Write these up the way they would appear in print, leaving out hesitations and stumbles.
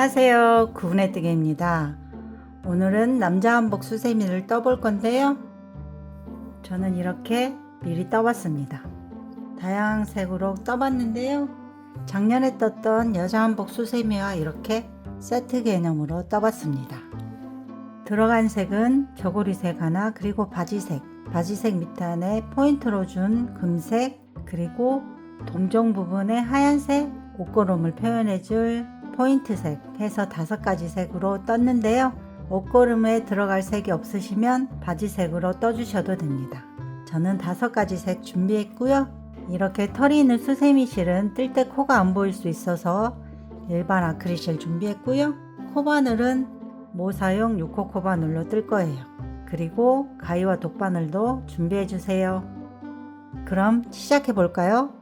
안녕하세요, 구은혜뜨기입니다. 오늘은 남자 한복 수세미를 떠볼 건데요. 저는 이렇게 미리 떠봤습니다. 다양한 색으로 떠봤는데요. 작년에 떴던 여자 한복 수세미와 이렇게 세트 개념으로 떠봤습니다. 들어간 색은 저고리색 하나, 그리고 바지색 밑단에 포인트로 준 금색, 그리고 동종 부분에 하얀색 옷고름을 표현해줄 포인트색 해서 5가지 색으로 떴는데요. 옷고름에 들어갈 색이 없으시면 바지색으로 떠주셔도 됩니다. 저는 5가지 색 준비했고요. 이렇게 털이 있는 수세미 실은 뜰 때 코가 안 보일 수 있어서 일반 아크릴 실 준비했고요. 코바늘은 모사용 6호 코바늘로 뜰 거예요. 그리고 가위와 독바늘도 준비해 주세요. 그럼 시작해 볼까요?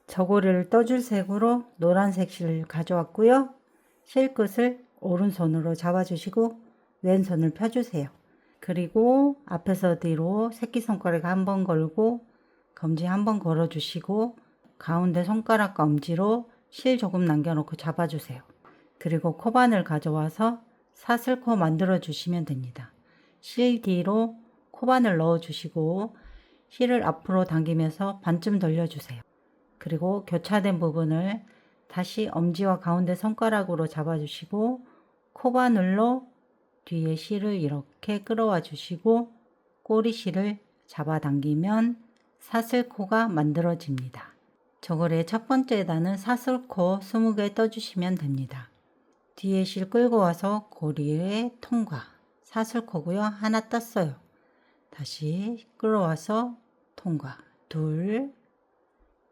저고리를 떠줄 색으로 노란색 실을 가져왔고요. 실끝을 오른손으로 잡아주시고 왼손을 펴주세요. 그리고 앞에서 뒤로 새끼손가락 한번 걸고 검지 한번 걸어주시고 가운데 손가락과 엄지로 실 조금 남겨놓고 잡아주세요. 그리고 코바늘 가져와서 사슬코 만들어 주시면 됩니다. 실 뒤로 코바늘 넣어주시고 실을 앞으로 당기면서 반쯤 돌려주세요. 그리고 교차된 부분을 다시 엄지와 가운데 손가락으로 잡아주시고 코바늘로 뒤에 실을 이렇게 끌어와 주시고 꼬리실을 잡아당기면 사슬코가 만들어집니다. 저고리의 첫 번째 단은 사슬코 20개 떠주시면 됩니다. 뒤에 실 끌고 와서 고리에 통과, 사슬코고요. 하나 떴어요. 다시 끌어와서 통과, 둘,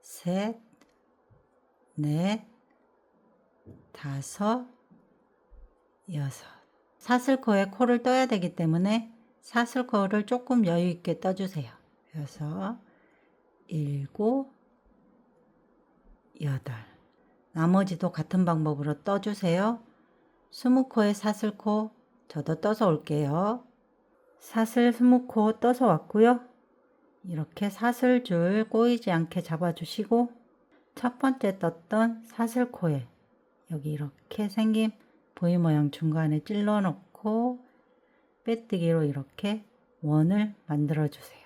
셋, 넷, 다섯, 여섯. 사슬코에 코를 떠야 되기 때문에 사슬코를 조금 여유 있게 떠주세요. 6, 7, 8. 나머지도 같은 방법으로 떠주세요. 20코의 사슬코 저도 떠서 올게요. 사슬 20코 떠서 왔고요. 이렇게 사슬줄 꼬이지 않게 잡아주시고 첫 번째 떴던 사슬코에 여기 이렇게 생긴 V 모양 중간에 찔러 놓고 빼뜨기로 이렇게 원을 만들어 주세요.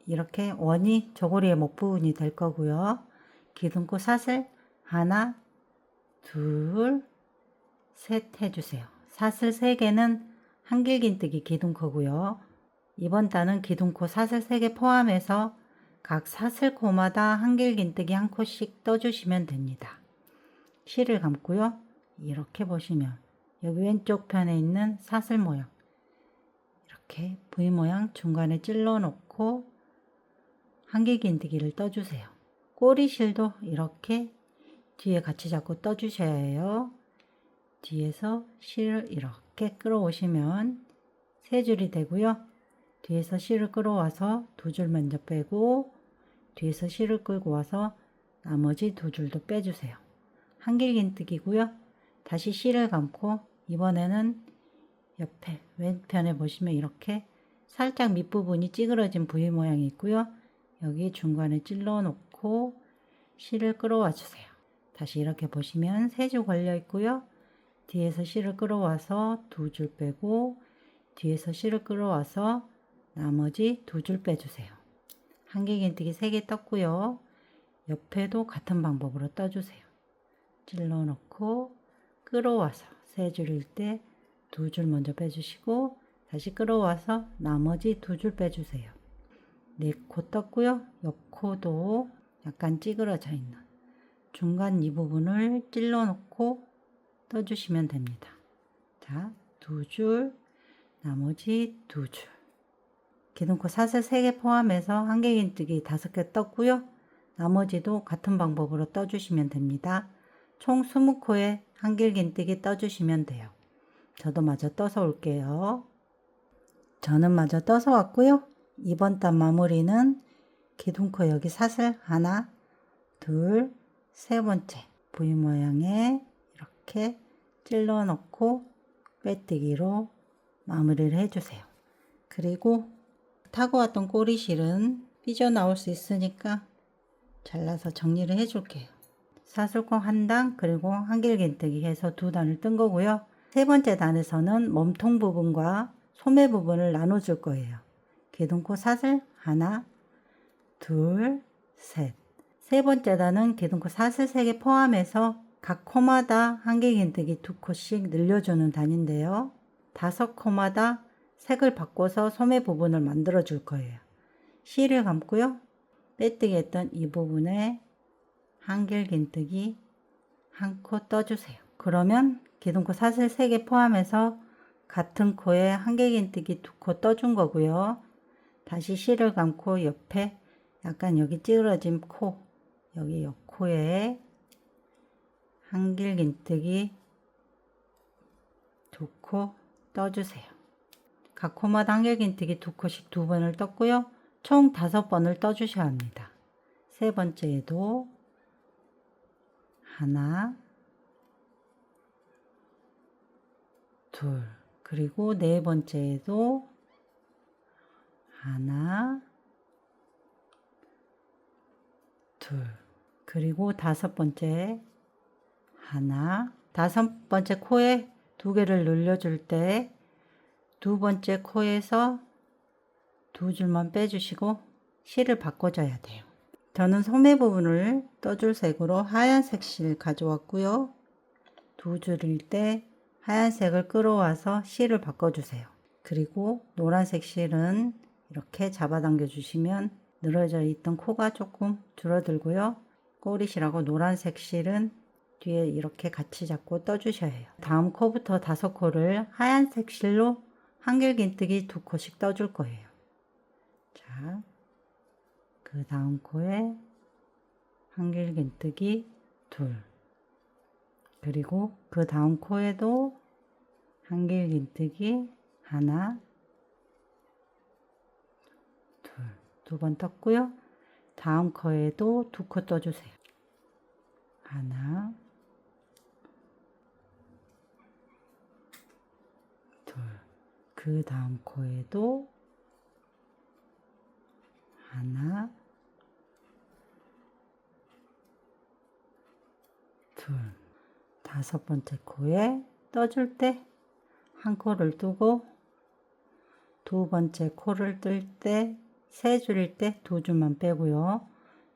이렇게 원이 저고리의 목 부분이 될 거고요. 기둥코 사슬 하나, 둘, 셋 해주세요. 사슬 3개는 한길긴뜨기 기둥코고요. 이번 단은 기둥코 사슬 3개 포함해서 각 사슬코마다 한길긴뜨기 1코씩 떠주시면 됩니다. 실을 감고요. 이렇게 보시면 여기 왼쪽 편에 있는 사슬 모양 이렇게 V 모양 중간에 찔러 놓고 한길긴뜨기를 떠주세요. 꼬리실도 이렇게 뒤에 같이 잡고 떠주셔야 해요. 뒤에서 실을 이렇게 끌어오시면 3줄이 되고요. 뒤에서 실을 끌어와서 2줄 먼저 빼고 뒤에서 실을 끌고 와서 나머지 2줄도 빼주세요. 한길긴뜨기고요. 다시 실을 감고 이번에는 옆에 왼편에 보시면 이렇게 살짝 밑부분이 찌그러진 V 모양이 있고요. 여기 중간에 찔러 놓고 실을 끌어와 주세요. 다시 이렇게 보시면 3줄 걸려 있고요. 뒤에서 실을 끌어와서 2줄 빼고 뒤에서 실을 끌어와서 나머지 2줄 빼주세요. 한길긴뜨기 3개 떴고요. 옆에도 같은 방법으로 떠주세요. 찔러 넣고 끌어와서 3줄일 때 2줄 먼저 빼주시고 다시 끌어와서 나머지 2줄 빼주세요. 4코 떴고요. 옆코도 약간 찌그러져 있는 중간 이 부분을 찔러 놓고 떠주시면 됩니다. 자, 2줄, 나머지 2줄. 기둥코 사슬 3개 포함해서 한길긴뜨기 5개 떴고요. 나머지도 같은 방법으로 떠주시면 됩니다. 총 20코에 한길긴뜨기 떠주시면 돼요. 저도 마저 떠서 올게요. 저는 마저 떠서 왔고요. 이번 단 마무리는 기둥코 여기 사슬 하나, 둘, 3번째 V 모양에 이렇게 찔러 넣고 빼뜨기로 마무리를 해주세요. 그리고 타고 왔던 꼬리실은 삐져나올 수 있으니까 잘라서 정리를 해줄게요. 사슬콩 한 단 그리고 한길긴뜨기 해서 두 단을 뜬 거고요. 세 번째 단에서는 몸통 부분과 소매 부분을 나눠줄 거예요. 기둥코 사슬 하나, 둘, 셋. 세 번째 단은 기둥코 사슬 3개 포함해서 각 코마다 한길긴뜨기 2코씩 늘려주는 단인데요. 5코마다 색을 바꿔서 소매 부분을 만들어 줄 거예요. 실을 감고요. 빼뜨기 했던 이 부분에 한길긴뜨기 한 코 떠주세요. 그러면 기둥코 사슬 3개 포함해서 같은 코에 한길긴뜨기 2코 떠준 거고요. 다시 실을 감고 옆에 약간 여기 찌그러진 코, 여기 옆 코에 한길긴뜨기 2코 떠주세요. 각 코마다 한길긴뜨기 2코씩 2번을 떴고요. 총 5번을 떠주셔야 합니다. 세 번째에도 하나, 둘, 그리고 네 번째에도 하나, 둘, 그리고 5번째 하나, 5번째 코에 2개를 늘려줄 때 2번째 코에서 2줄만 빼주시고 실을 바꿔줘야 돼요. 저는 소매 부분을 떠줄 색으로 하얀색 실 가져왔고요. 2줄일 때 하얀색을 끌어와서 실을 바꿔주세요. 그리고 노란색 실은 이렇게 잡아당겨 주시면 늘어져 있던 코가 조금 줄어들고요. 꼬리실하고 노란색 실은 뒤에 이렇게 같이 잡고 떠주셔야 해요. 다음 코부터 5코를 하얀색 실로 한길긴뜨기 2코씩 떠줄 거예요. 자, 그 다음 코에 한길긴뜨기 2, 그리고 그 다음 코에도 한길긴뜨기 하나, 둘, 2번 떴고요. 다음 코에도 2코 떠주세요. 하나, 둘, 그 다음 코에도 하나, 둘, 5번째 코에 떠줄 때 한 코를 뜨고 2번째 코를 뜰 때 3줄일 때 2줄만 빼고요.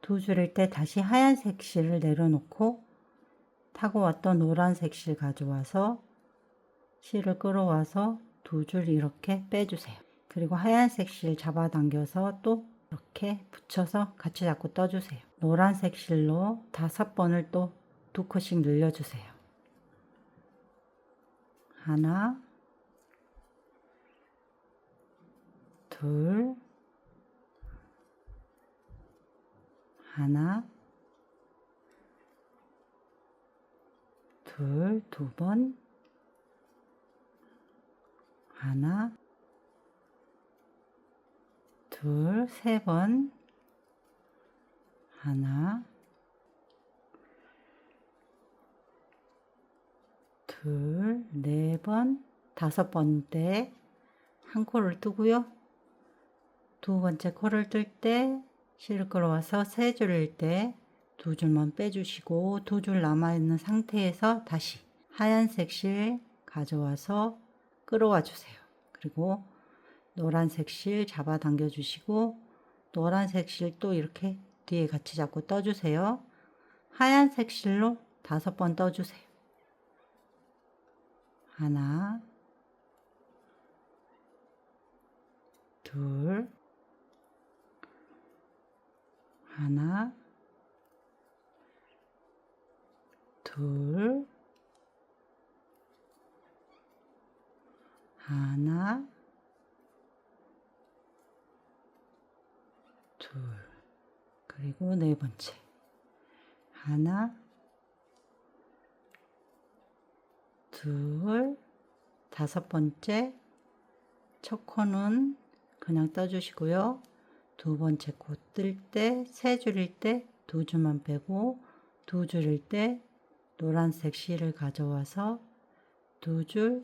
2줄일 때 다시 하얀색 실을 내려놓고 타고 왔던 노란색 실 가져와서 실을 끌어와서 2줄 이렇게 빼주세요. 그리고 하얀색 실 잡아당겨서 또 이렇게 붙여서 같이 잡고 떠주세요. 노란색 실로 5번을 또 2코씩 늘려주세요. 하나, 둘, 하나, 둘, 2번, 하나, 둘, 3번, 하나, 둘, 4번, 5번째 한 코를 뜨고요. 2번째 코를 뜰 때 실을 끌어와서 3줄일 때 2줄만 빼주시고 2줄 남아있는 상태에서 다시 하얀색 실 가져와서 끌어와 주세요. 그리고 노란색 실 잡아당겨 주시고 노란색 실 또 이렇게 뒤에 같이 잡고 떠주세요. 하얀색 실로 5번 떠주세요. 하나, 둘, 하나, 둘, 하나, 둘, 그리고 4번째 하나, 둘, 5번째 첫 코는 그냥 떠주시고요. 2번째 코 뜰 때 3줄일 때 2줄만 빼고 2줄일 때 노란색 실을 가져와서 2줄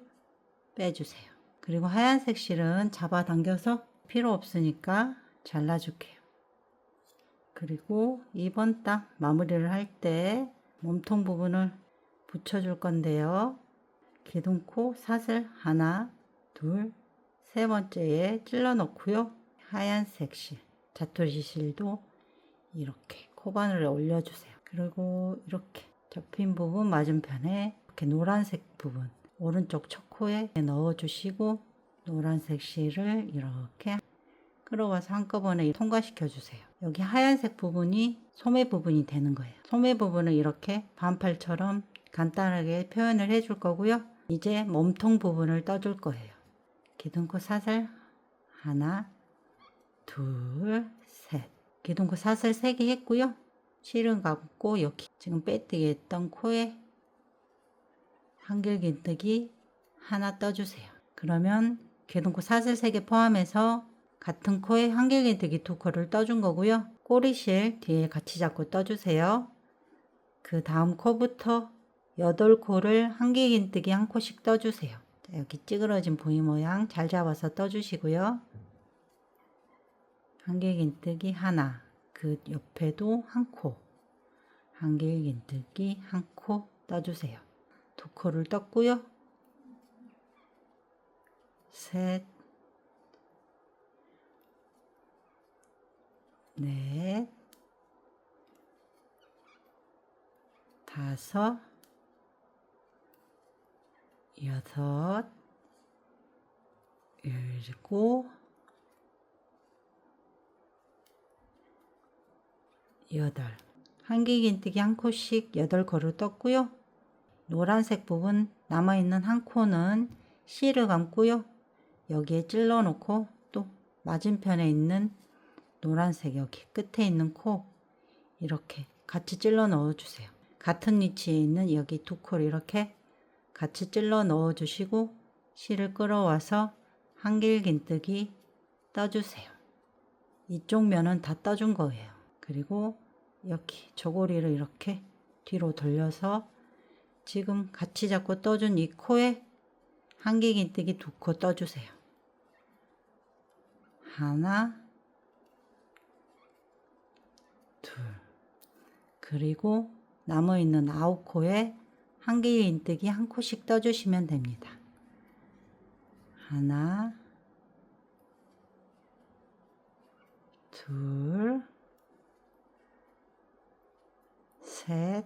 빼주세요. 그리고 하얀색 실은 잡아당겨서 필요 없으니까 잘라줄게요. 그리고 2번 딱 마무리를 할 때 몸통 부분을 붙여줄 건데요. 기둥코 사슬 하나, 둘, 세 번째에 찔러 놓고요. 하얀색 실, 자투리 실도 이렇게 코바늘에 올려주세요. 그리고 이렇게 접힌 부분 맞은편에 이렇게 노란색 부분 오른쪽 첫 코에 넣어주시고 노란색 실을 이렇게 끌어와서 한꺼번에 통과시켜 주세요. 여기 하얀색 부분이 소매 부분이 되는 거예요. 소매 부분을 이렇게 반팔처럼 간단하게 표현을 해줄 거고요. 이제 몸통 부분을 떠줄 거예요. 기둥코 사슬 하나, 둘, 셋. 기둥코 사슬 3개 했고요. 실은 감고 여기 지금 빼뜨기 했던 코에 한길긴뜨기 하나 떠주세요. 그러면 기둥코 사슬 3개 포함해서 같은 코에 한길긴뜨기 2코를 떠준 거고요. 꼬리실 뒤에 같이 잡고 떠주세요. 그 다음 코부터 8코를 한길긴뜨기 1코씩 떠주세요. 자, 여기 찌그러진 부위 모양 잘 잡아서 떠주시고요. 한길긴뜨기 하나, 그 옆에도 1코, 한길긴뜨기 1코 떠주세요. 2코를 떴고요. 셋, 넷, 다섯, 여섯, 일곱, 여덟. 한길긴뜨기 1코씩 8코를 떴고요. 노란색 부분 남아있는 1코는 실을 감고요. 여기에 찔러 놓고 또 맞은편에 있는 노란색 여기 끝에 있는 코 이렇게 같이 찔러 넣어 주세요. 같은 위치에 있는 여기 2코를 이렇게 같이 찔러 넣어 주시고 실을 끌어와서 한길긴뜨기 떠주세요. 이쪽 면은 다 떠준 거예요. 그리고 여기 저고리를 이렇게 뒤로 돌려서 지금 같이 잡고 떠준 이 코에 한길긴뜨기 2코 떠주세요. 하나, 둘. 그리고 남아있는 9코에 한길긴뜨기 1코씩 떠주시면 됩니다. 하나, 둘, 셋,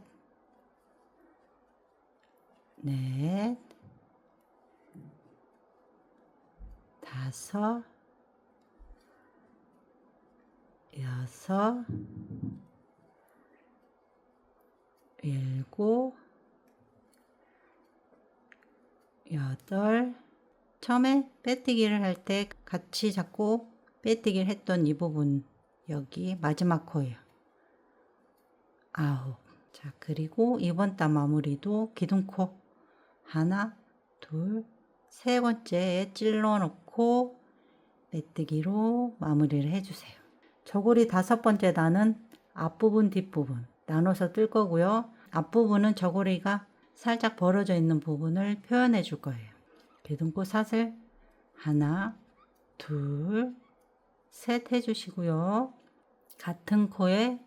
넷, 다섯, 여섯, 일곱, 여덟. 처음에 빼뜨기를 할 때 같이 잡고 빼뜨기를 했던 이 부분 여기 마지막 코예요. 9. 자, 그리고 이번 단 마무리도 기둥코 하나, 둘, 세 번째에 찔러 놓고 빼뜨기로 마무리를 해주세요. 저고리 5번째 단은 앞부분 뒷부분 나눠서 뜰 거고요. 앞부분은 저고리가 살짝 벌어져 있는 부분을 표현해 줄 거예요. 기둥코 사슬 하나, 둘, 셋 해주시고요. 같은 코에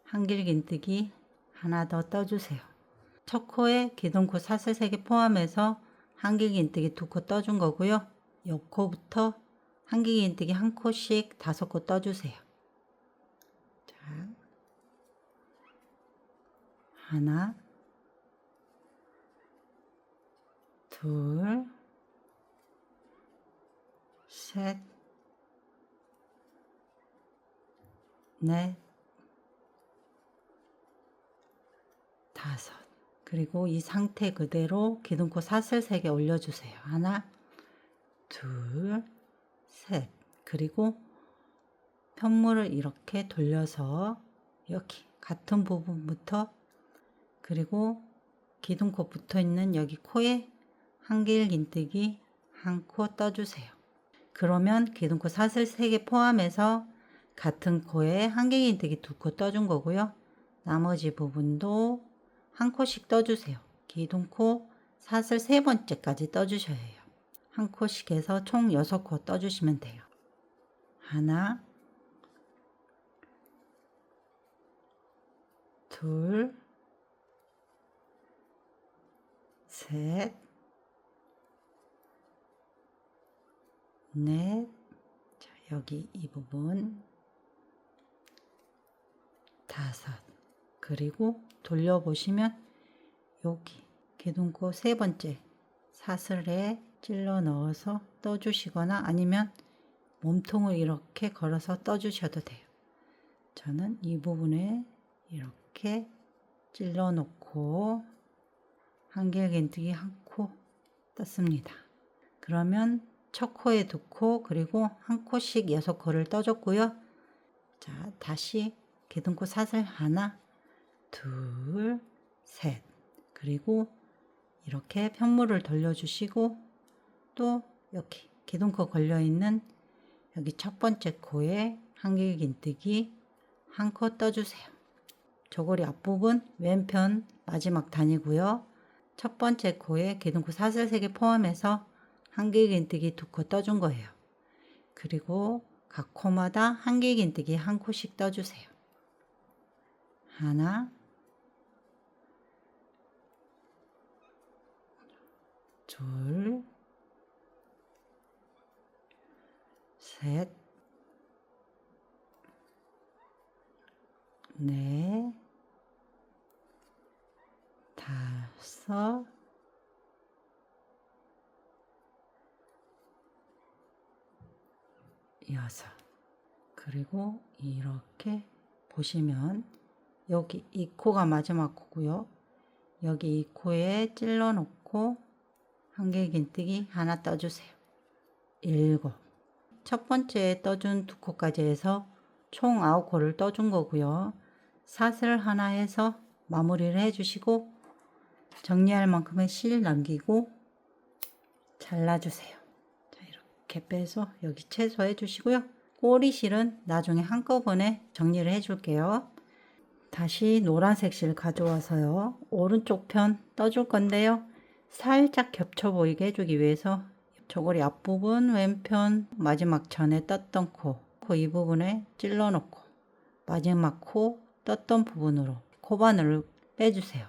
한길긴뜨기 하나 더 떠주세요. 첫 코에 기둥코 사슬 3개 포함해서 한길긴뜨기 2코 떠준 거고요. 옆 코부터 한길긴뜨기 1코씩 5코 떠주세요. 자, 하나, 둘, 셋, 넷, 다섯. 그리고 이 상태 그대로 기둥코 사슬 3개 올려주세요. 하나, 둘, 셋. 그리고 편물을 이렇게 돌려서 여기 같은 부분부터 그리고 기둥코 붙어 있는 여기 코에 한길긴뜨기 1코 떠주세요. 그러면 기둥코 사슬 3개 포함해서 같은 코에 한길긴뜨기 2코 떠준 거고요. 나머지 부분도 1코씩 떠주세요. 기둥코 사슬 3번째까지 떠주셔야 해요. 1코씩 해서 총 6코 떠주시면 돼요. 하나, 둘, 셋, 넷, 자, 여기 이 부분 다섯. 그리고 돌려보시면 여기 기둥코 세 번째 사슬에 찔러 넣어서 떠주시거나 아니면 몸통을 이렇게 걸어서 떠주셔도 돼요. 저는 이 부분에 이렇게 찔러 놓고 한길긴뜨기 한 코 떴습니다. 그러면 첫 코에 두 코, 그리고 한 코씩 6코를 떠줬고요. 자, 다시 기둥코 사슬 하나, 둘, 셋. 그리고 이렇게 편물을 돌려주시고 또 여기 기둥코 걸려있는 여기 첫 번째 코에 한길긴뜨기 한 코 떠주세요. 저고리 앞부분 왼편 마지막 단이고요. 첫 번째 코에 기둥코 사슬 3개 포함해서 한길긴뜨기 2코 떠준 거예요. 그리고 각 코마다 한길긴뜨기 한 코씩 떠주세요. 하나, 둘, 셋, 넷, 다섯, 여섯. 그리고 이렇게 보시면 여기 이 코가 마지막 코고요. 여기 이 코에 찔러 놓고 한길긴뜨기 하나 떠주세요. 7. 첫 번째 떠준 2코까지 해서 총 9코를 떠준 거고요. 사슬 하나 해서 마무리를 해주시고 정리할 만큼의 실 남기고 잘라주세요. 자, 이렇게 빼서 여기 채소해 주시고요. 꼬리실은 나중에 한꺼번에 정리를 해줄게요. 다시 노란색 실 가져와서요. 오른쪽 편 떠줄 건데요. 살짝 겹쳐 보이게 해주기 위해서 저고리 앞부분 왼편 마지막 전에 떴던 코 이 부분에 찔러 놓고 마지막 코 떴던 부분으로 코바늘을 빼주세요.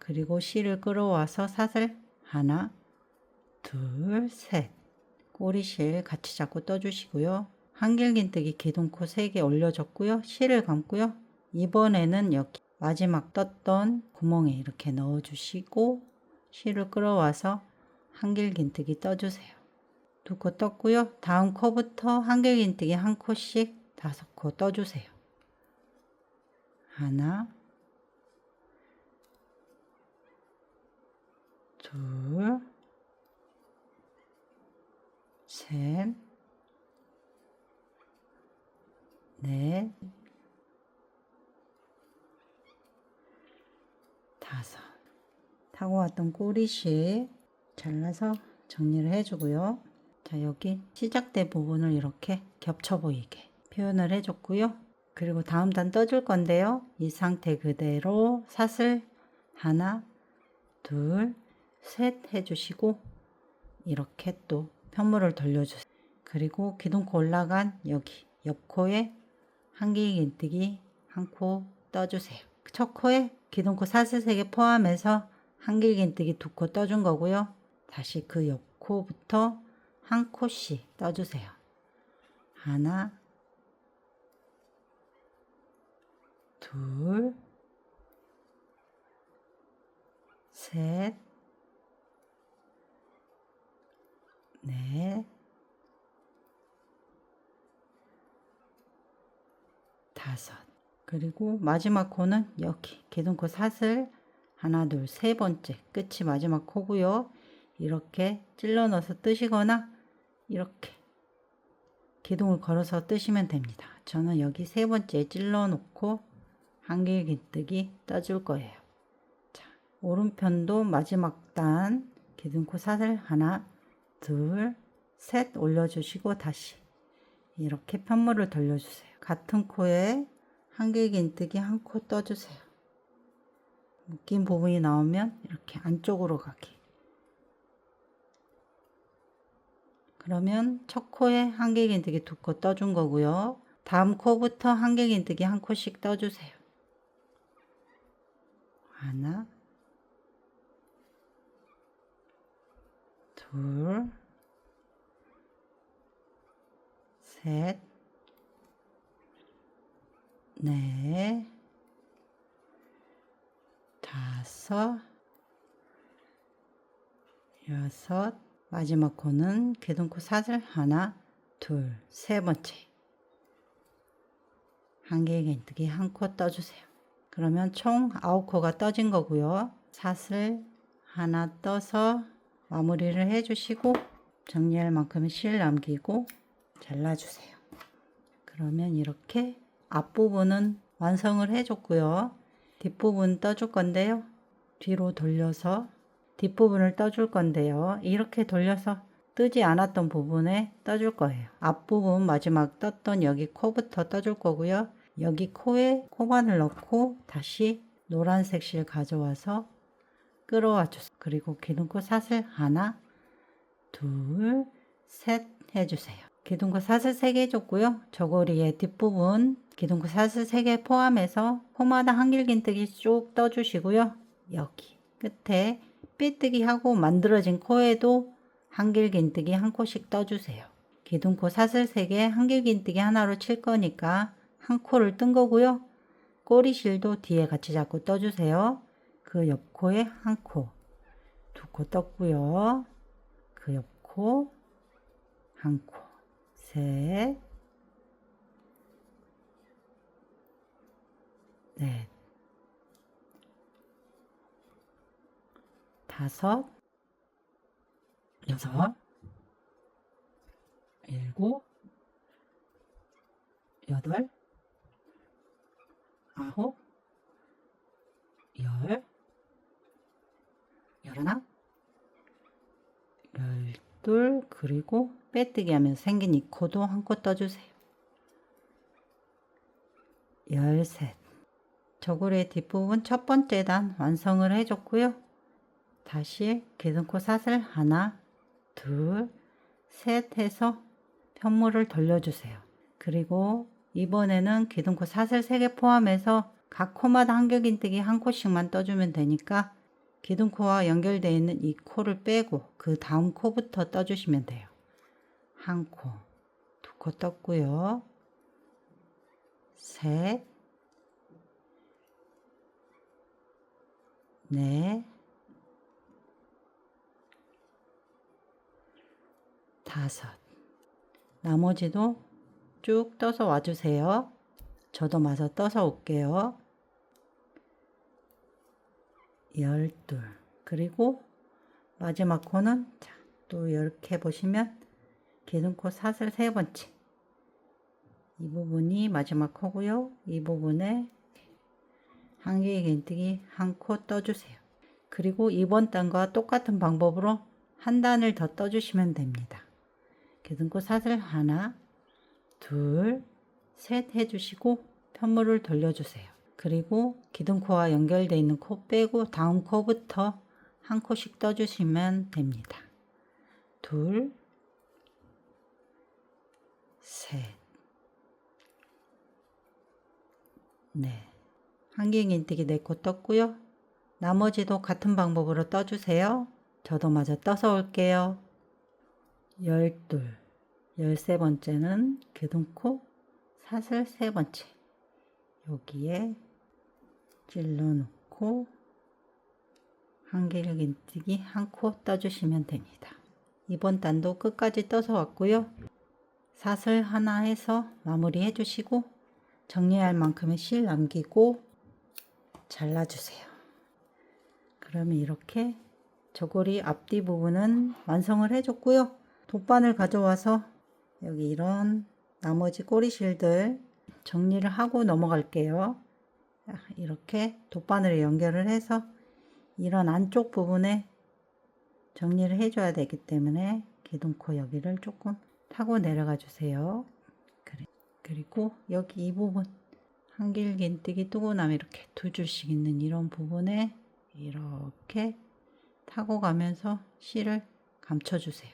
그리고 실을 끌어와서 사슬 하나, 둘, 셋. 꼬리실 같이 잡고 떠주시고요. 한길긴뜨기 기둥코 3개 올려줬고요. 실을 감고요. 이번에는 여기 마지막 떴던 구멍에 이렇게 넣어주시고 실을 끌어와서 한길긴뜨기 떠주세요. 2코 떴고요. 다음 코부터 한길긴뜨기 한 코씩 5코 떠주세요. 하나, 둘, 셋, 넷, 다섯. 타고 왔던 꼬리실 잘라서 정리를 해주고요. 자, 여기 시작된 부분을 이렇게 겹쳐 보이게 표현을 해줬고요. 그리고 다음 단 떠줄 건데요. 이 상태 그대로 사슬 하나, 둘, 셋 해주시고 이렇게 또 편물을 돌려주세요. 그리고 기둥코 올라간 여기 옆코에 한길긴뜨기 한 코 떠주세요. 첫 코에 기둥코 사슬 3개 포함해서 한길긴뜨기 2코 떠준 거고요. 다시 그 옆코부터 한 코씩 떠주세요. 하나, 둘, 셋, 넷, 다섯. 그리고 마지막 코는 여기 기둥코 사슬 하나, 둘, 세 번째 끝이 마지막 코고요. 이렇게 찔러 넣어서 뜨시거나 이렇게 기둥을 걸어서 뜨시면 됩니다. 저는 여기 세 번째 찔러 놓고 한길긴뜨기 떠줄 거예요. 자, 오른편도 마지막 단 기둥코 사슬 하나, 둘, 셋 올려주시고 다시 이렇게 편물을 돌려주세요. 같은 코에 한길긴뜨기 한 코 떠주세요. 묶인 부분이 나오면 이렇게 안쪽으로 가게. 그러면 첫 코에 한길긴뜨기 2코 떠준 거고요. 다음 코부터 한길긴뜨기 한 코씩 떠주세요. 하나, 둘, 셋, 넷, 다섯, 여섯, 마지막 코는 기둥코 사슬 하나, 둘, 세 번째. 한길긴뜨기 한 코 떠주세요. 그러면 총 9코가 떠진 거고요. 사슬 하나 떠서 마무리를 해주시고 정리할 만큼은 실 남기고 잘라주세요. 그러면 이렇게 앞부분은 완성을 해줬고요. 뒷부분 떠줄 건데요. 뒤로 돌려서 뒷부분을 떠줄 건데요. 이렇게 돌려서 뜨지 않았던 부분에 떠줄 거예요. 앞부분 마지막 떴던 여기 코부터 떠줄 거고요. 여기 코에 코바늘 넣고 다시 노란색 실 가져와서 끌어와 주세요. 그리고 기둥코 사슬 하나, 둘, 셋 해주세요. 기둥코 사슬 3개 해줬고요. 저고리의 뒷부분 기둥코 사슬 3개 포함해서 코마다 한길긴뜨기 쭉 떠주시고요. 여기 끝에 삐뜨기 하고 만들어진 코에도 한길긴뜨기 한 코씩 떠주세요. 기둥코 사슬 3개 한길긴뜨기 하나로 칠 거니까 한 코를 뜬 거고요. 꼬리실도 뒤에 같이 잡고 떠주세요. 그 옆코에 한 코, 2코 떴고요. 그 옆코 한 코, 셋, 넷, 다섯, 여섯, 일곱, 여덟, 아홉, 열, 열하나, 열둘, 그리고 빼뜨기 하면서 생긴 이 코도 한 코 떠주세요. 열셋. 저고리의 뒷부분 첫 번째 단 완성을 해줬고요. 다시 기둥코 사슬 하나, 둘, 셋 해서 편물을 돌려주세요. 그리고 이번에는 기둥코 사슬 3개 포함해서 각 코마다 한길긴뜨기 한 코씩만 떠주면 되니까 기둥코와 연결되어 있는 이 코를 빼고 그 다음 코부터 떠주시면 돼요. 한 코, 2코 떴고요. 셋, 넷, 다섯. 나머지도 쭉 떠서 와주세요. 저도 마저 떠서 올게요. 12. 그리고 마지막 코는 자, 또 이렇게 보시면 기둥코 사슬 3번째. 이 부분이 마지막 코고요. 이 부분에 한길긴뜨기 한 코 떠주세요. 그리고 이번 단과 똑같은 방법으로 한 단을 더 떠주시면 됩니다. 기둥코 사슬 하나, 둘, 셋 해주시고 편물을 돌려주세요. 그리고 기둥코와 연결되어 있는 코 빼고 다음 코부터 한 코씩 떠주시면 됩니다. 둘, 셋, 넷. 한길긴뜨기 4코 떴고요. 나머지도 같은 방법으로 떠주세요. 저도 마저 떠서 올게요. 12, 13번째는 기둥코 사슬 3번째. 여기에 찔러 놓고 한길긴뜨기 한 코 떠주시면 됩니다. 이번 단도 끝까지 떠서 왔고요. 사슬 하나 해서 마무리 해주시고 정리할 만큼의 실 남기고 잘라주세요. 그러면 이렇게 저고리 앞뒤 부분은 완성을 해줬고요. 돗바늘 가져와서 여기 이런 나머지 꼬리실들 정리를 하고 넘어갈게요. 이렇게 돗바늘에 연결을 해서 이런 안쪽 부분에 정리를 해줘야 되기 때문에 기둥코 여기를 조금 타고 내려가 주세요. 그리고 여기 이 부분 한길긴뜨기 뜨고 나면 이렇게 2줄씩 있는 이런 부분에 이렇게 타고 가면서 실을 감춰주세요.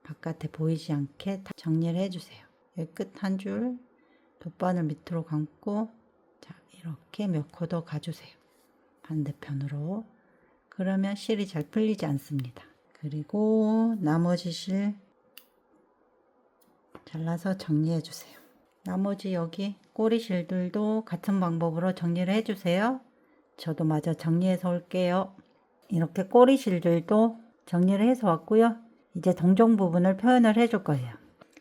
바깥에 보이지 않게 정리를 해주세요. 여기 끝 한 줄 돗바늘 밑으로 감고 자 이렇게 몇 코 더 가주세요. 반대편으로. 그러면 실이 잘 풀리지 않습니다. 그리고 나머지 실 잘라서 정리해 주세요. 나머지 여기 꼬리 실들도 같은 방법으로 정리를 해 주세요. 저도 마저 정리해서 올게요. 이렇게 꼬리 실들도 정리를 해서 왔고요. 이제 동종 부분을 표현을 해줄 거예요.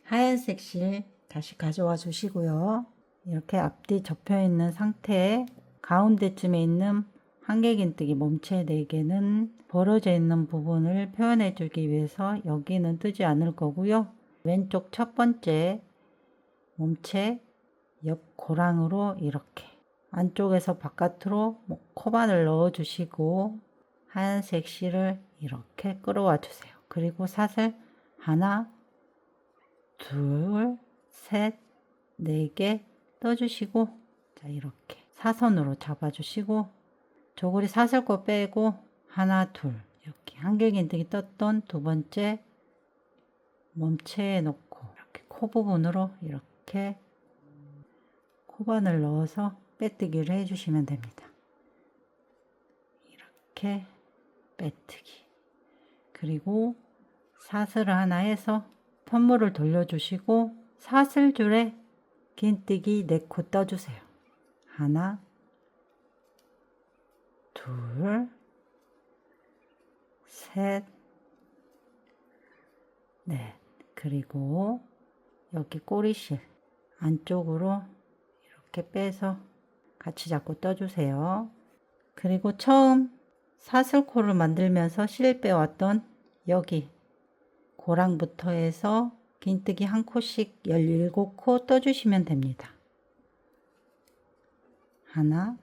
하얀색 실 다시 가져와 주시고요. 이렇게 앞뒤 접혀 있는 상태에 가운데쯤에 있는 한길긴뜨기 몸체 4개는 벌어져 있는 부분을 표현해 주기 위해서 여기는 뜨지 않을 거고요. 왼쪽 첫 번째 몸체 옆 고랑으로 이렇게 안쪽에서 바깥으로 코반을 넣어 주시고 하얀색 실을 이렇게 끌어와 주세요. 그리고 사슬 하나, 둘, 셋, 4개 떠주시고, 자, 이렇게 사선으로 잡아주시고, 조구리 사슬코 빼고, 하나, 둘, 이렇게 한길긴뜨기 떴던 두 번째 몸체에 놓고, 이렇게 코 부분으로 이렇게 코반을 넣어서 빼뜨기를 해주시면 됩니다. 이렇게 빼뜨기. 그리고 사슬을 하나 해서 편물을 돌려주시고 사슬줄에 긴뜨기 4코 떠주세요. 하나, 둘, 셋, 넷. 그리고 여기 꼬리실 안쪽으로 이렇게 빼서 같이 잡고 떠주세요. 그리고 처음 사슬코를 만들면서 실 빼왔던 여기 고랑부터 해서 긴뜨기 한 코씩 17코 떠주시면 됩니다. 하나,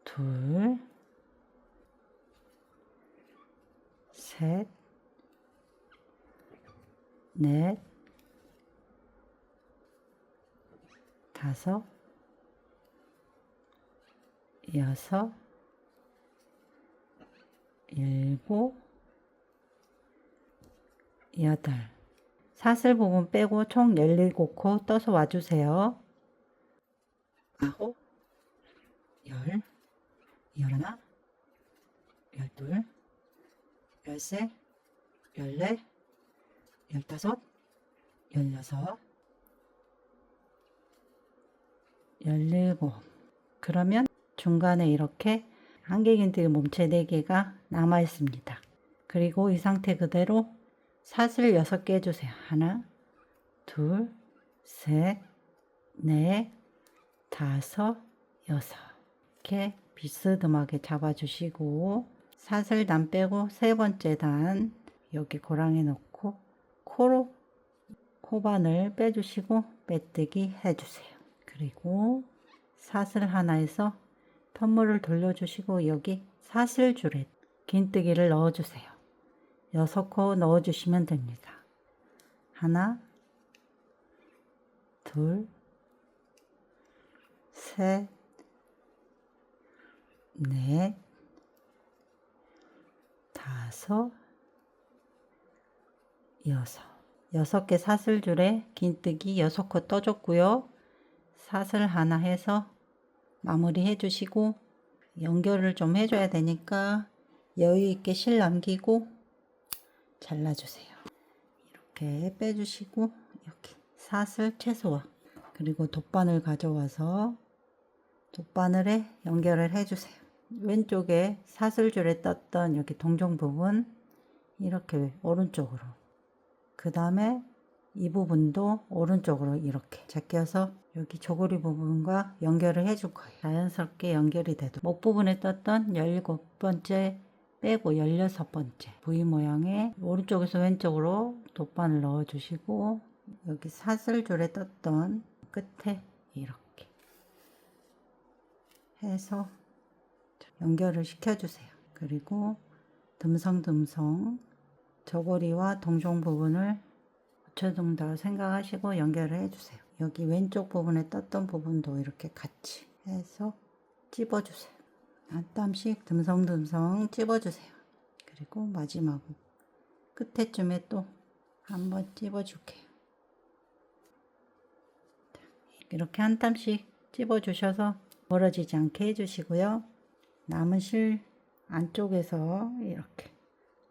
둘, 셋, 넷, 다섯, 여섯, 일곱, 여덟. 사슬 부분 빼고 총 17코 떠서 와주세요. 아홉, 열, 열하나, 열둘, 열셋, 열넷, 열다섯, 열여섯, 열일곱. 그러면 중간에 이렇게 한길긴뜨기 몸체 4개가 남아 있습니다. 그리고 이 상태 그대로 사슬 6개 해주세요. 하나, 둘, 셋, 넷, 다섯, 여섯. 이렇게 비스듬하게 잡아주시고 사슬 단 빼고 세 번째 단 여기 고랑에 넣고 코로 코반을 빼주시고 빼뜨기 해주세요. 그리고 사슬 하나에서 편물을 돌려주시고 여기 사슬줄에 긴뜨기를 넣어주세요. 6코 넣어주시면 됩니다. 하나, 둘, 셋, 넷, 다섯, 여섯. 6개 사슬줄에 긴뜨기 6코 떠줬고요. 사슬 하나 해서 마무리 해주시고 연결을 좀 해줘야 되니까 여유 있게 실 남기고 잘라주세요. 이렇게 빼주시고 여기 사슬 최소화 그리고 돗바늘 가져와서 돗바늘에 연결을 해주세요. 왼쪽에 사슬줄에 떴던 여기 동종 부분 이렇게 오른쪽으로 그 다음에 이 부분도 오른쪽으로 이렇게 제껴서 여기 조구리 부분과 연결을 해줄 거예요. 자연스럽게 연결이 돼도 목 부분에 떴던 17번째 빼고 16번째 V 모양의 오른쪽에서 왼쪽으로 돗바늘 넣어 주시고 여기 사슬줄에 떴던 끝에 이렇게 해서 연결을 시켜주세요. 그리고 듬성듬성 저고리와 동종 부분을 붙여둔다고 생각하시고 연결을 해주세요. 여기 왼쪽 부분에 떴던 부분도 이렇게 같이 해서 찝어주세요. 한 땀씩 듬성듬성 찝어주세요. 그리고 마지막 끝에쯤에 또 한번 찝어줄게요. 이렇게 한 땀씩 찝어주셔서 벌어지지 않게 해주시고요. 남은 실 안쪽에서 이렇게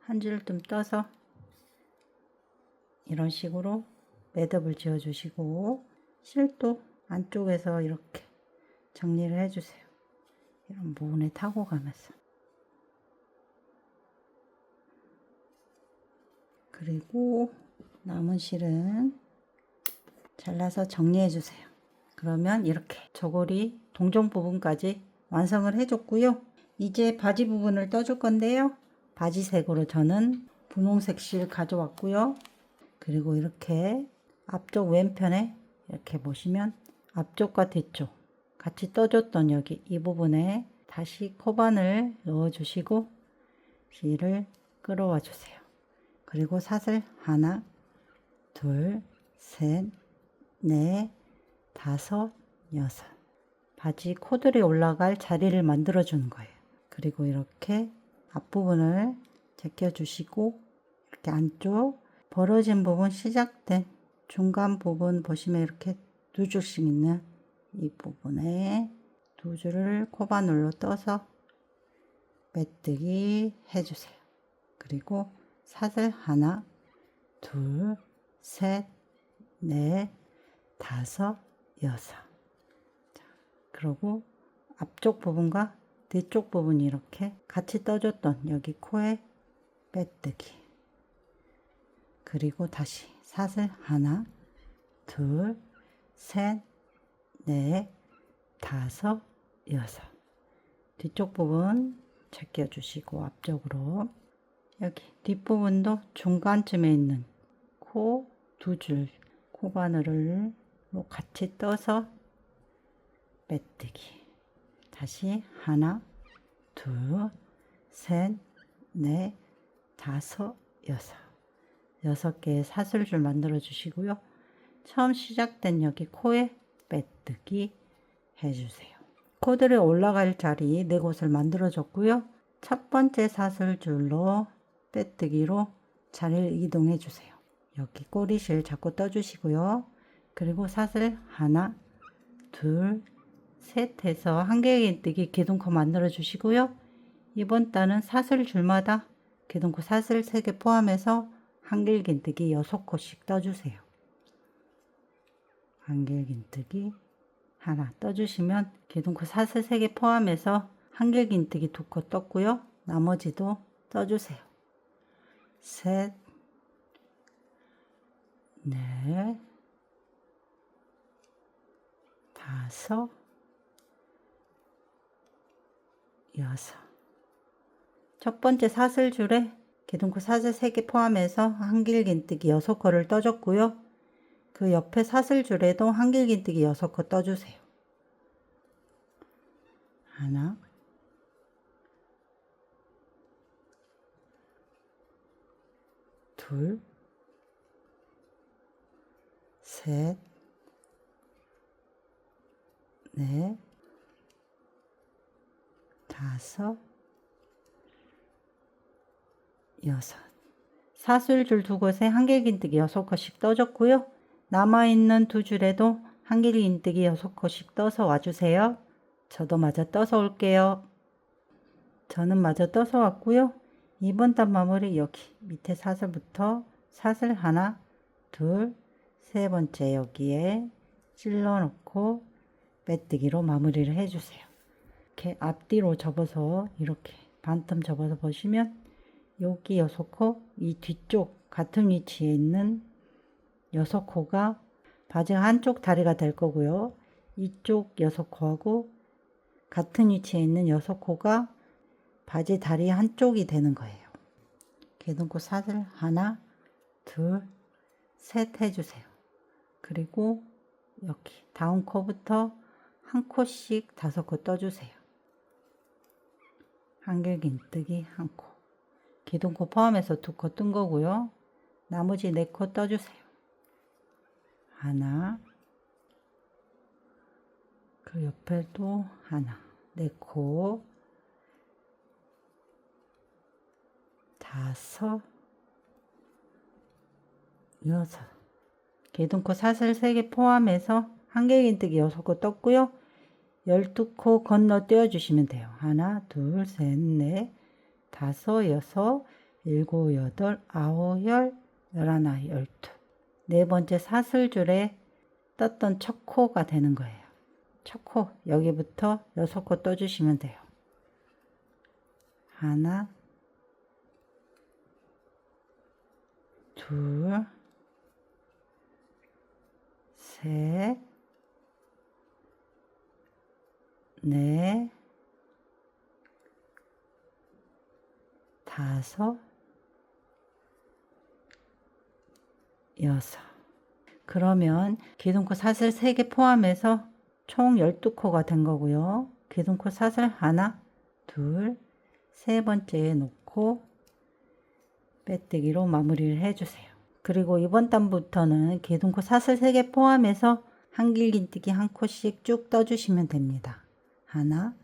한 줄쯤 떠서 이런 식으로 매듭을 지어 주시고, 실도 안쪽에서 이렇게 정리를 해 주세요. 이런 부분에 타고 가면서. 그리고 남은 실은 잘라서 정리해 주세요. 그러면 이렇게 저고리 동종 부분까지 완성을 해 줬고요. 이제 바지 부분을 떠줄 건데요. 바지색으로 저는 분홍색 실 가져왔고요. 그리고 이렇게 앞쪽 왼편에 이렇게 보시면 앞쪽과 뒤쪽 같이 떠줬던 여기 이 부분에 다시 코반을 넣어 주시고 실을 끌어와 주세요. 그리고 사슬 하나, 둘, 셋, 넷, 다섯, 여섯. 바지 코들이 올라갈 자리를 만들어 주는 거예요. 그리고 이렇게 앞부분을 제껴 주시고, 이렇게 안쪽 벌어진 부분 시작된 중간 부분 보시면 이렇게 두 줄씩 있는 이 부분에 두 줄을 코바늘로 떠서 메뜨기 해주세요. 그리고 사슬 하나, 둘, 셋, 넷, 다섯, 여섯. 자, 그리고 앞쪽 부분과 뒤쪽 부분이 이렇게 같이 떠줬던 여기 코에 빼뜨기. 그리고 다시 사슬 하나, 둘, 셋, 넷, 다섯, 여섯. 뒤쪽 부분 제껴주시고 앞쪽으로 여기 뒷부분도 중간쯤에 있는 코 두 줄 코바늘을 같이 떠서 빼뜨기. 다시 하나, 둘, 셋, 넷, 다섯, 여섯. 6개의 사슬줄 만들어 주시고요. 처음 시작된 여기 코에 빼뜨기 해주세요. 코들이 올라갈 자리 4곳을 만들어 줬고요. 첫 번째 사슬줄로 빼뜨기로 자리를 이동해 주세요. 여기 꼬리실 잡고 떠주시고요. 그리고 사슬 하나, 둘, 셋 해서 한길긴뜨기 기둥코 만들어 주시고요. 이번 단은 사슬줄마다 기둥코 사슬 3개 포함해서 한길긴뜨기 6코씩 떠주세요. 한길긴뜨기 하나 떠주시면 기둥코 사슬 3개 포함해서 한길긴뜨기 2코 떴고요. 나머지도 떠주세요. 셋, 넷, 다섯, 여섯. 첫 번째 사슬줄에 기둥코 사슬 3개 포함해서 한길긴뜨기 6코를 떠줬고요. 그 옆에 사슬줄에도 한길긴뜨기 6코 떠주세요. 하나, 둘, 셋, 넷, 다섯, 여섯. 사슬줄 2곳에 한길긴뜨기 6코씩 떠줬고요. 남아있는 2줄에도 한길긴뜨기 6코씩 떠서 와주세요. 저도 마저 떠서 올게요. 저는 마저 떠서 왔고요. 이번 단 마무리 여기 밑에 사슬부터 사슬 하나, 둘, 세 번째 여기에 찔러 넣고 빼뜨기로 마무리를 해주세요. 이렇게 앞뒤로 접어서 이렇게 반틈 접어서 보시면 여기 6코, 이 뒤쪽 같은 위치에 있는 6코가 바지 한쪽 다리가 될 거고요. 이쪽 6코하고 같은 위치에 있는 6코가 바지 다리 한쪽이 되는 거예요. 기둥코 사슬 하나, 둘, 셋 해주세요. 그리고 여기 다운 코부터 한 코씩 5코 떠주세요. 한길긴뜨기 1코. 기둥코 포함해서 2코 뜬 거고요. 나머지 4코 떠주세요. 하나, 그 옆에도 하나, 4코, 5, 6. 기둥코 사슬 3개 포함해서 한길긴뜨기 6코 떴고요. 12코 건너 떼어주시면 돼요. 하나, 둘, 셋, 넷, 다섯, 여섯, 일곱, 여덟, 아홉, 열, 열하나, 열두. 네 번째 사슬줄에 떴던 첫 코가 되는 거예요. 첫 코, 여기부터 6코 떠주시면 돼요. 하나, 둘, 셋, 넷, 다섯, 여섯. 그러면 기둥코 사슬 3개 포함해서 총 12코가 된 거고요. 기둥코 사슬 하나, 둘, 세 번째에 놓고 빼뜨기로 마무리를 해주세요. 그리고 이번 단부터는 기둥코 사슬 3개 포함해서 한길긴뜨기 한 코씩 쭉 떠주시면 됩니다. 하나,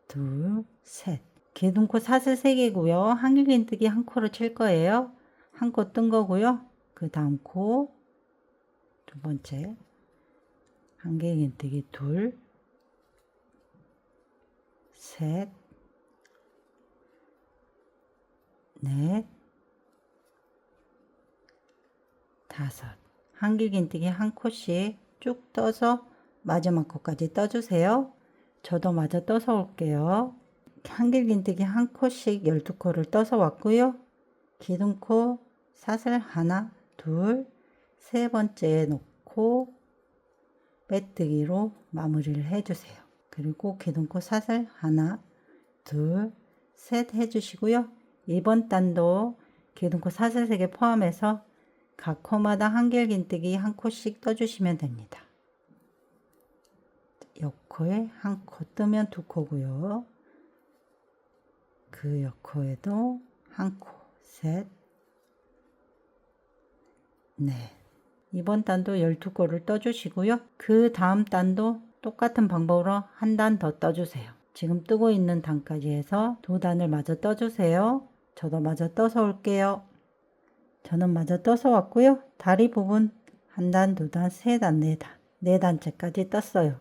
둘, 셋. 기둥코 사슬 3개고요. 한길긴뜨기 한 코를 칠 거예요. 한 코 뜬 거고요. 그 다음 코 두 번째 한길긴뜨기 둘, 셋, 넷, 다섯. 한길긴뜨기 한 코씩 쭉 떠서 마지막 코까지 떠주세요. 저도 마저 떠서 올게요. 한길긴뜨기 한 코씩 12코를 떠서 왔고요. 기둥코 사슬 하나, 둘, 세 번째에 놓고 빼뜨기로 마무리를 해주세요. 그리고 기둥코 사슬 하나, 둘, 셋 해주시고요. 이번 단도 기둥코 사슬 3개 포함해서 각 코마다 한길긴뜨기 한 코씩 떠주시면 됩니다. 옆코에 한 코 뜨면 2코고요. 그 옆코에도 한 코, 셋, 넷. 이번 단도 12코를 떠주시고요. 그 다음 단도 똑같은 방법으로 한 단 더 떠주세요. 지금 뜨고 있는 단까지 해서 2단을 마저 떠주세요. 저도 마저 떠서 올게요. 저는 마저 떠서 왔고요. 다리 부분 한 단, 2단, 3단, 4단, 4단째까지 떴어요.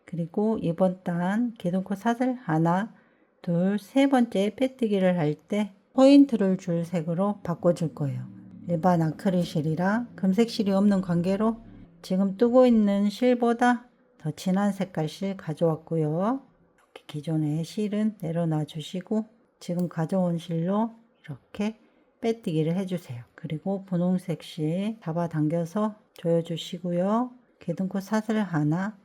그리고 이번 단 기둥코 사슬 하나, 둘, 세 번째 빼뜨기를 할 때 포인트를 줄 색으로 바꿔줄 거예요. 일반 아크릴 실이랑 금색 실이 없는 관계로 지금 뜨고 있는 실보다 더 진한 색깔 실 가져왔고요. 이렇게 기존의 실은 내려놔 주시고 지금 가져온 실로 이렇게 빼뜨기를 해주세요. 그리고 분홍색 실 잡아당겨서 조여주시고요. 기둥코 사슬 하나,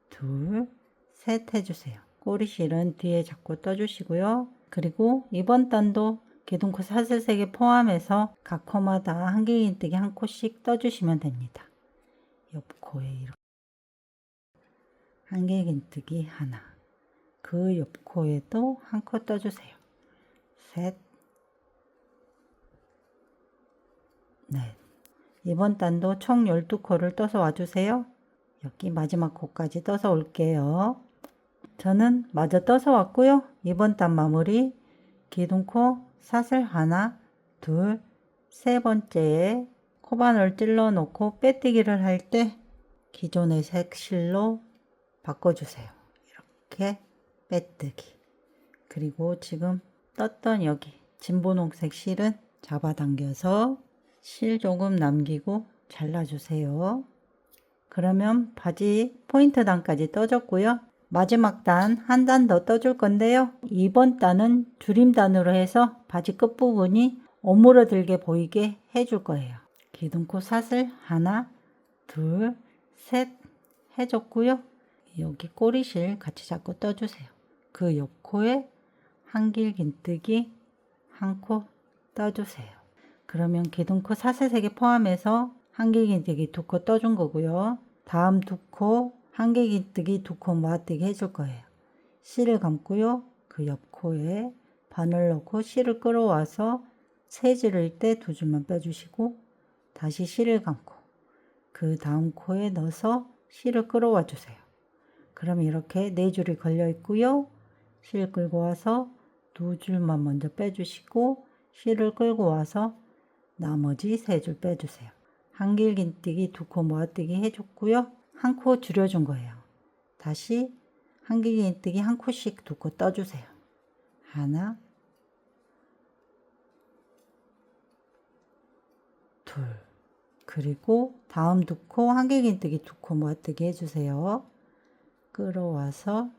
둘, 셋 해주세요. 꼬리실은 뒤에 잡고 떠주시고요. 그리고 이번 단도 기둥코 사슬 3개 포함해서 각 코마다 한길긴뜨기 한 코씩 떠주시면 됩니다. 옆 코에 이렇게 한길긴뜨기 하나, 그 옆 코에도 한 코 떠주세요. 셋, 넷. 이번 단도 총 12코를 떠서 와주세요. 여기 마지막 코까지 떠서 올게요. 저는 마저 떠서 왔고요. 이번 단 마무리 기둥코 사슬 하나, 둘, 세 번째에 코바늘 찔러 놓고 빼뜨기를 할 때 기존의 색 실로 바꿔주세요. 이렇게 빼뜨기. 그리고 지금 떴던 여기 진분홍색 실은 잡아당겨서 실 조금 남기고 잘라주세요. 그러면 바지 포인트 단까지 떠줬고요. 마지막 단 한 단 더 떠줄 건데요. 이번 단은 줄임단으로 해서 바지 끝부분이 오므러들게 보이게 해줄 거예요. 기둥코 사슬 하나, 둘, 셋 해줬고요. 여기 꼬리실 같이 잡고 떠주세요. 그 옆코에 한길긴뜨기 한 코 떠주세요. 그러면 기둥코 사슬 3개 포함해서 한길긴뜨기 2코 떠준 거고요. 다음 2코 한길긴뜨기 2코 모아뜨기 해줄 거예요. 실을 감고요. 그 옆코에 바늘 넣고 실을 끌어와서 세 줄일 때 2줄만 빼주시고 다시 실을 감고 그 다음 코에 넣어서 실을 끌어와 주세요. 그러면 이렇게 4줄이 걸려 있고요. 실 끌고 와서 2줄만 먼저 빼주시고 실을 끌고 와서 나머지 3줄 빼주세요. 한길긴뜨기 2코 모아뜨기 해줬고요. 한 코 줄여준 거예요. 다시 한길긴뜨기 한 코씩 2코 떠주세요. 하나, 둘. 그리고 다음 두 코 한길긴뜨기 두 코 모아뜨기 해주세요. 끌어와서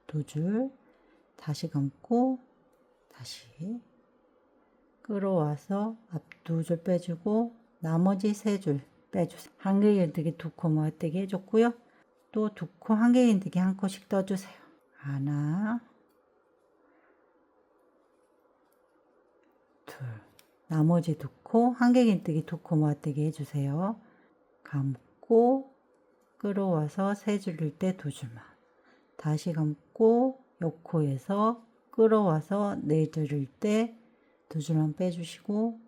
두 줄, 다시 감고 다시 끌어와서 앞 두 줄 빼주고 나머지 세 줄 빼주세요. 한길긴뜨기 두 코 모아뜨기 해줬고요. 또 두 코 한길긴뜨기 한 코씩 떠주세요. 하나, 둘. 나머지 두 코 한길긴뜨기 두 코 모아뜨기 해주세요. 감고 끌어와서 세 줄일 때 두 줄만, 다시 감고 옆 코에서 끌어와서 네 줄일 때 두 줄만 빼주시고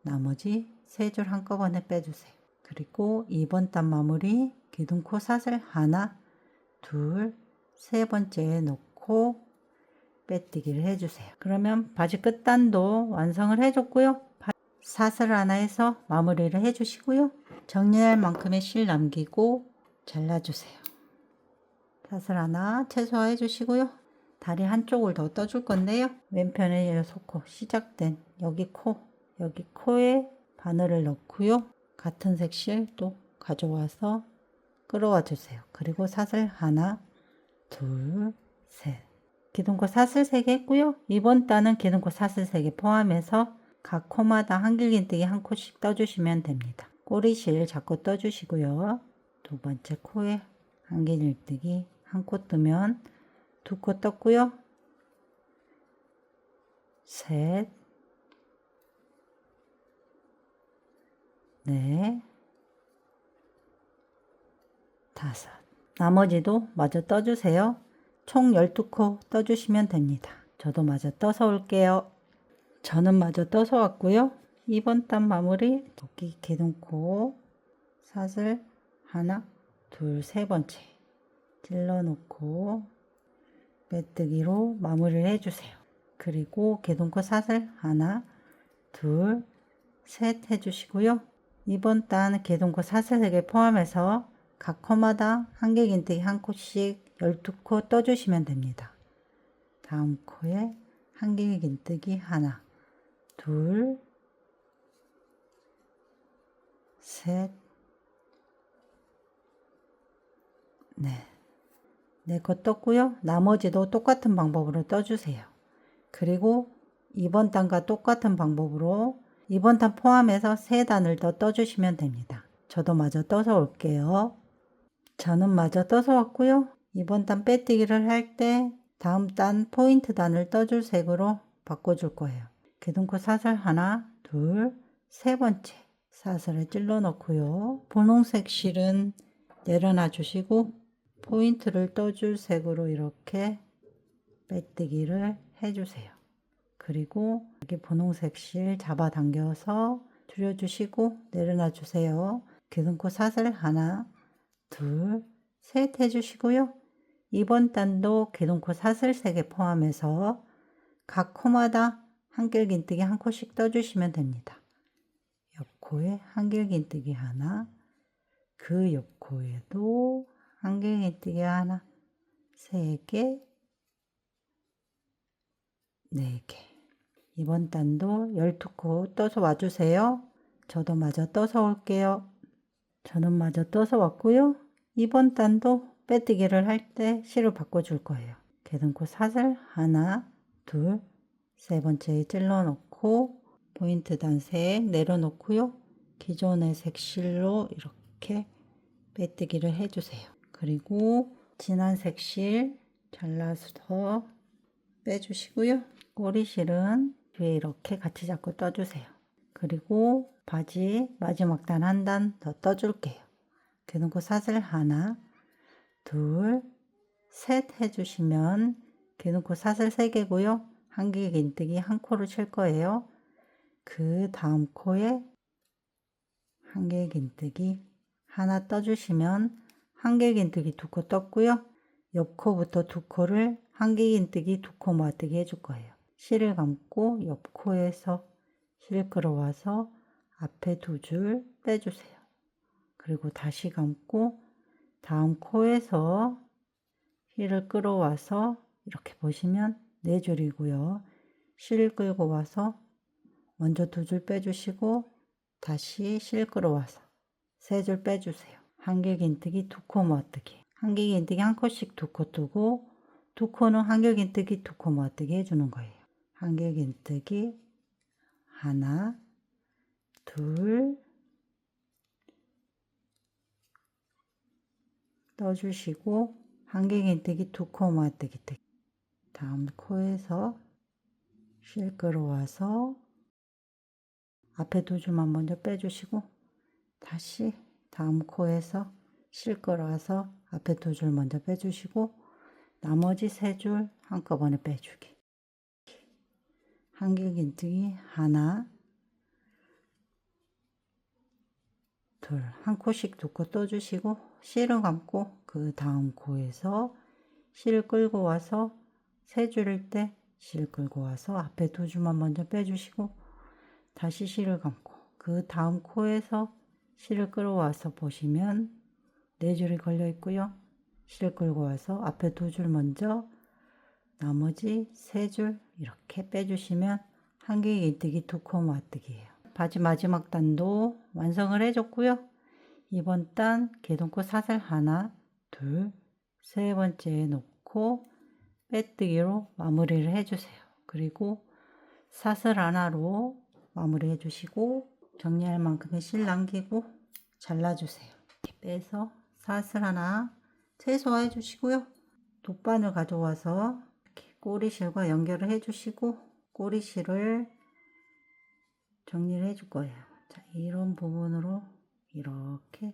나머지 세 줄 한꺼번에 빼주세요. 그리고 2번 단 마무리 기둥코 사슬 하나, 둘, 세 번째에 놓고 빼뜨기를 해주세요. 그러면 바지 끝단도 완성을 해줬고요. 사슬 하나 해서 마무리를 해주시고요. 정리할 만큼의 실 남기고 잘라주세요. 사슬 하나 최소화 해주시고요. 다리 한쪽을 더 떠줄 건데요. 왼편에 속코 시작된 여기 코에 바늘을 넣고요. 같은 색 실 또 가져와서 끌어와 주세요. 그리고 사슬 하나, 둘, 셋. 기둥코 사슬 3개 했고요. 이번 단은 기둥코 사슬 3개 포함해서 각 코마다 한길긴뜨기 한 코씩 떠주시면 됩니다. 꼬리실 잡고 떠주시고요. 두 번째 코에 한길긴뜨기 한 코 뜨면 두 코 떴고요. 셋, 넷, 다섯. 나머지도 마저 떠주세요. 총 12코 떠주시면 됩니다. 저도 마저 떠서 올게요. 저는 마저 떠서 왔고요. 2번 단 마무리 여기 기둥코 사슬 하나, 둘, 세 번째 찔러 놓고 빼뜨기로 마무리를 해주세요. 그리고 기둥코 사슬 하나, 둘, 셋 해주시고요. 2번 단 기둥코 사슬 3개 포함해서 각 코마다 한길긴뜨기 한 코씩 12코 떠주시면 됩니다. 다음 코에 한길긴뜨기 하나, 둘, 셋, 넷. 4코 떴고요. 나머지도 똑같은 방법으로 떠주세요. 그리고 2번 단과 똑같은 방법으로 2번 단 포함해서 3단을 더 떠주시면 됩니다. 저도 마저 떠서 올게요. 저는 마저 떠서 왔고요. 2번 단 빼뜨기를 할 때 다음 단 포인트 단을 떠줄 색으로 바꿔줄 거예요. 기둥코 사슬 하나, 둘, 세 번째 사슬을 찔러 넣고요. 분홍색 실은 내려놔 주시고 포인트를 떠줄 색으로 이렇게 빼뜨기를 해주세요. 그리고 여기 분홍색 실 잡아당겨서 줄여주시고 내려놔 주세요. 기둥코 사슬 하나, 둘, 셋 해주시고요. 이번 단도 기둥코 사슬 3개 포함해서 각 코마다 한길긴뜨기 한 코씩 떠주시면 됩니다. 옆코에 한길긴뜨기 하나, 그 옆코에도 한길긴뜨기 하나, 3개, 4개. 이번 단도 12코 떠서 와주세요. 저도 마저 떠서 올게요. 저는 마저 떠서 왔고요. 이번 단도 빼뜨기를 할 때 실을 바꿔줄 거예요. 기둥코 사슬 하나, 둘, 세 번째에 찔러 넣고 포인트 단색 내려놓고요. 기존의 색실로 이렇게 빼뜨기를 해주세요. 그리고 진한 색실 잘라서 빼주시고요. 꼬리실은 뒤에 이렇게 같이 잡고 떠주세요. 그리고 바지 마지막 단 한 단 더 떠줄게요. 기둥코 사슬 하나, 둘, 셋 해주시면 기둥코 사슬 3개고요. 한길긴뜨기 한 코를 칠 거예요. 그 다음 코에 한길긴뜨기 하나 떠주시면 한길긴뜨기 2코 떴고요. 옆 코부터 2코를 한길긴뜨기 2코 모아뜨기 해줄 거예요. 실을 감고 옆 코에서 실 끌어와서 앞에 2줄 빼주세요. 그리고 다시 감고 다음 코에서 실을 끌어와서 이렇게 보시면 4줄이고요. 실 끌고 와서 먼저 2줄 빼주시고 다시 실 끌어와서 3줄 빼주세요. 한길긴뜨기 2코 모아뜨기. 한길긴뜨기 1코씩 2코 뜨고 2코는 한길긴뜨기 2코 모아뜨기 해주는 거예요. 한길긴뜨기 하나, 둘, 떠주시고 한길긴뜨기 2코 모아뜨기 뜨기. 다음 코에서 실 끌어와서 앞에 2줄만 먼저 빼주시고 다시 다음 코에서 실 끌어와서 앞에 2줄 먼저 빼주시고 나머지 3줄 한꺼번에 빼주기. 한길긴뜨기 하나, 둘, 1코씩 2코 떠주시고 실을 감고 그 다음 코에서 실 끌고 와서 3줄일 때 실 끌고 와서 앞에 2줄만 먼저 빼주시고 다시 실을 감고 그 다음 코에서 실을 끌어와서 보시면 4줄이 걸려 있고요. 실을 끌고 와서 앞에 2줄 먼저 나머지 3줄 이렇게 빼주시면 한길긴뜨기 2코 모아뜨기예요. 바지 마지막 단도 완성을 해줬고요. 이번 단 개동코 사슬 하나, 둘, 세 번째에 놓고 빼뜨기로 마무리를 해주세요. 그리고 사슬 하나로 마무리 해주시고 정리할 만큼의 실 남기고 잘라주세요. 이렇게 빼서 사슬 하나 최소화 해주시고요. 돗바늘 가져와서 이렇게 꼬리실과 연결을 해주시고 꼬리실을 정리를 해줄 거예요. 자, 이런 부분으로 이렇게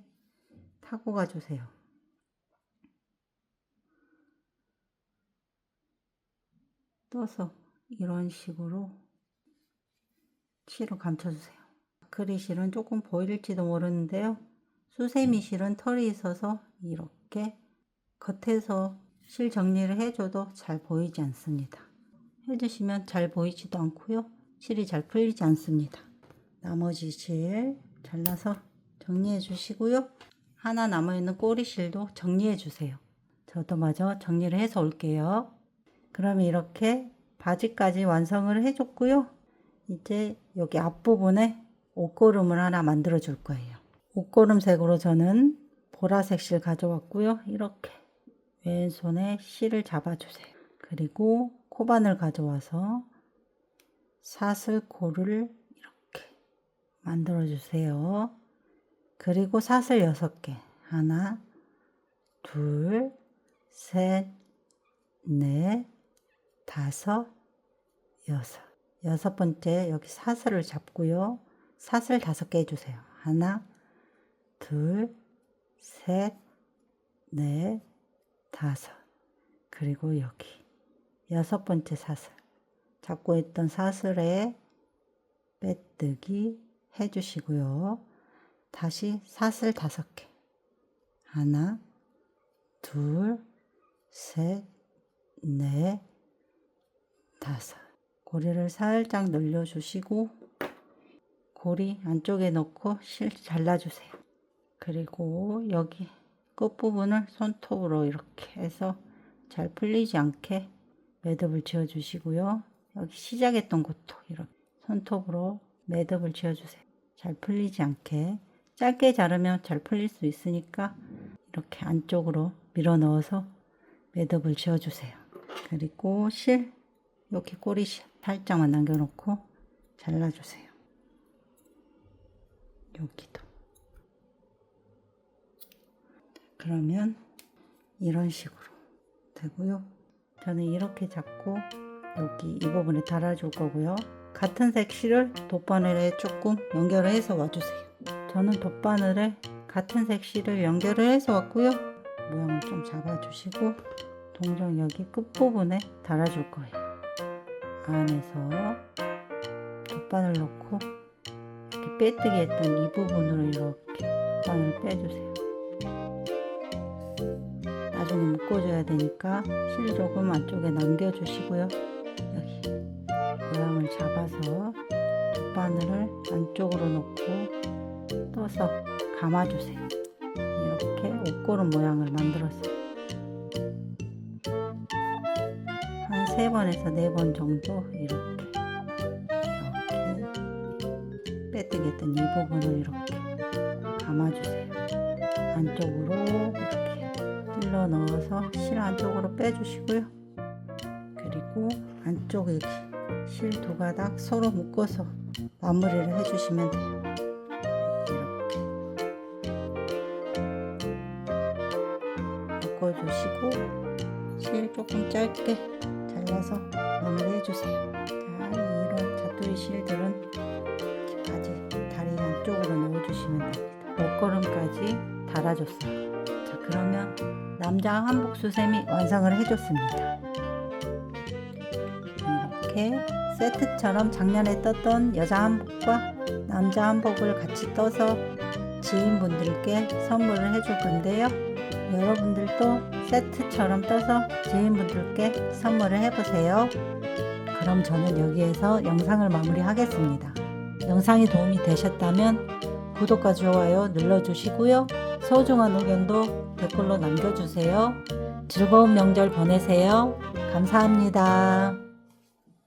타고 가주세요. 떠서 이런 식으로 실을 감춰주세요. 아크릴 실은 조금 보일지도 모르는데요. 수세미 실은 털이 있어서 이렇게 겉에서 실 정리를 해줘도 잘 보이지 않습니다. 해주시면 잘 보이지도 않고요. 실이 잘 풀리지 않습니다. 나머지 실 잘라서 정리해 주시고요. 하나 남아있는 꼬리실도 정리해 주세요. 저도 마저 정리를 해서 올게요. 그러면 이렇게 바지까지 완성을 해줬고요. 이제 여기 앞부분에 옷고름을 하나 만들어 줄 거예요. 옷고름색으로 저는 보라색 실 가져왔고요. 이렇게 왼손에 실을 잡아주세요. 그리고 코바늘 가져와서 사슬코를 이렇게 만들어 주세요. 그리고 사슬 6개. 하나, 둘, 셋, 넷, 다섯, 여섯. 6번째 여기 사슬을 잡고요. 사슬 5개 해주세요. 하나, 둘, 셋, 넷, 다섯. 그리고 여기 6번째 사슬. 잡고 있던 사슬에 빼뜨기 해주시고요. 다시 사슬 5개. 하나, 둘, 셋, 넷, 다섯. 고리를 살짝 늘려주시고 고리 안쪽에 넣고 실 잘라주세요. 그리고 여기 끝부분을 손톱으로 이렇게 해서 잘 풀리지 않게 매듭을 지어주시고요. 여기 시작했던 곳도 이렇게 손톱으로 매듭을 지어주세요. 잘 풀리지 않게. 짧게 자르면 잘 풀릴 수 있으니까 이렇게 안쪽으로 밀어 넣어서 매듭을 지어주세요. 그리고 실, 여기 꼬리실 살짝만 남겨놓고 잘라주세요. 여기도. 그러면 이런 식으로 되고요. 저는 이렇게 잡고 여기 이 부분에 달아줄 거고요. 같은 색 실을 돗바늘에 조금 연결을 해서 와주세요. 저는 돗바늘에 같은 색 실을 연결을 해서 왔고요. 모양을 좀 잡아주시고 동정 여기 끝부분에 달아줄 거예요. 안에서 돗바늘 넣고 이렇게 빼뜨기 했던 이 부분으로 이렇게 돗바늘 빼주세요. 나중에 묶어줘야 되니까 실 조금 안쪽에 남겨주시고요. 여기 모양을 잡아서 돗바늘을 안쪽으로 넣고 떠서 감아주세요. 이렇게 옷고름 모양을 만들었어요. 한 3번에서 4번 정도 이렇게 빼뜨겼던 이 부분을 이렇게 감아주세요. 안쪽으로 이렇게 찔러 넣어서 실 안쪽으로 빼주시고요. 그리고 안쪽 여기 실 두 가닥 서로 묶어서 마무리를 해주시면 돼요. 이렇게 묶어주시고 실 조금 짧게 잘라서 마무리 해주세요. 자, 이런 자투리 실들은 바지 다리 안쪽으로 넣어주시면 됩니다. 목걸음까지 달아줬어요. 자, 그러면 남자 한복 수세미 완성을 해줬습니다. 이렇게 세트처럼 작년에 떴던 여자 한복과 남자 한복을 같이 떠서 지인분들께 선물을 해줄 건데요. 여러분들도 세트처럼 떠서 지인분들께 선물을 해보세요. 그럼 저는 여기에서 영상을 마무리하겠습니다. 영상이 도움이 되셨다면 구독과 좋아요 눌러주시고요. 소중한 의견도 댓글로 남겨주세요. 즐거운 명절 보내세요. 감사합니다.